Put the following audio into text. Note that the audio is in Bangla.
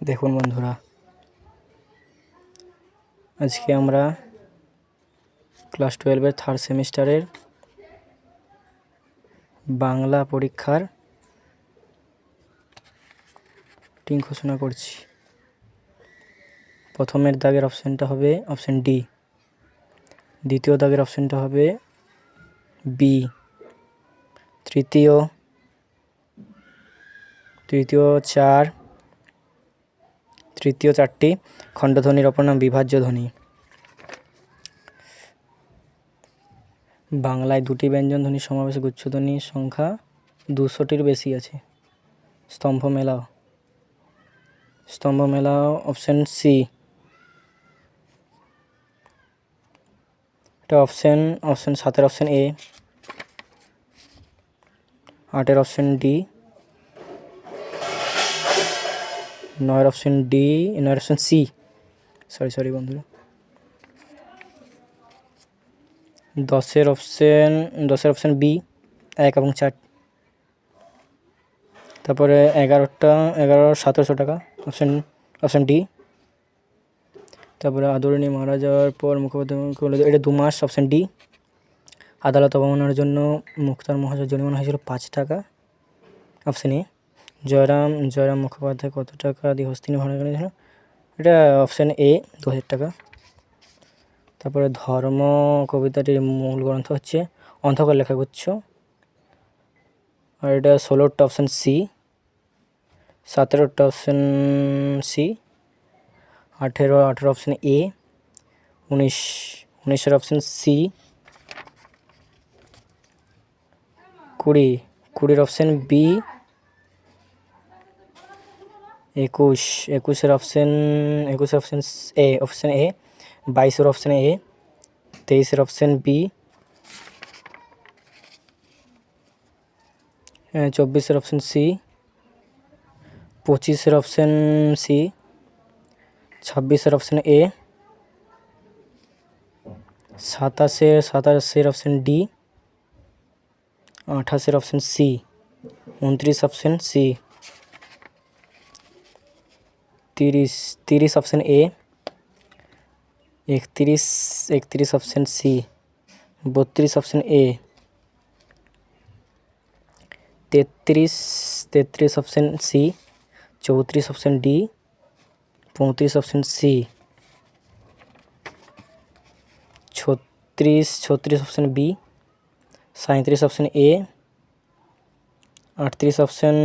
দেখুন বন্ধুরা, আজকে আমরা ক্লাস 12-এর থার্ড সেমিস্টারের বাংলা পরীক্ষার রুটিন ঘোষণা করছি। প্রথমের দাগের অপশানটা হবে অপশান ডি, দ্বিতীয় দাগের অপশানটা হবে বি, তৃতীয় 4টি খণ্ডধ্বনির অপর নাম বিভাজ্য ধ্বনি। বাংলায় 2টি ব্যঞ্জন ধ্বনির সমাবেশে গুচ্ছধ্বনির সংখ্যা 200টির বেশি আছে। স্তম্ভ মেলাও অপশান সি। এটা অপশান 7-এর অপশান এ, 8-এর অপশান ডি, 9-এর অপশান ডি, 9-এর অপশান সি। সরি বন্ধুরা, 10-এর অপশান বি, 1 এবং 4। তারপরে 1700 টাকা অপশান ডি। তারপরে আদরণী মারা যাওয়ার পর মুখোপাধ্যায় এটা 2 মাস অপশান ডি। আদালত অবমাননার জন্য মুক্তার মহাজনের জরিমানা হয়েছিল 5 টাকা অপশান এ। জয়রাম মুখোপাধ্যায় কত টাকা দিয়ে হস্তিনী ভাড়া করেছিল? এটা অপশান এ, 2000 টাকা। তারপরে ধর্ম কবিতাটির মূল গ্রন্থ হচ্ছে অন্ধকার লেখাগুচ্ছ, আর এটা 16টা অপশান সি, 17টা অপশান সি, 18 অপশান এ, 19-এর অপশান সি, 20-এর অপশান বি, 21-এর অপশান এ, 22-এর অপশান এ, 23-এর অপশান বি, 24-এর অপশান সি, 25-এর অপশান সি, 26-এর অপশান এ, 27-এর অপশান ডি, 28-এর option C, 29 option C, 30 option A, 31 option C, 32 option A, 33 option C, 34 option D, 35 option C, 36 option B, 37 option A, 38 option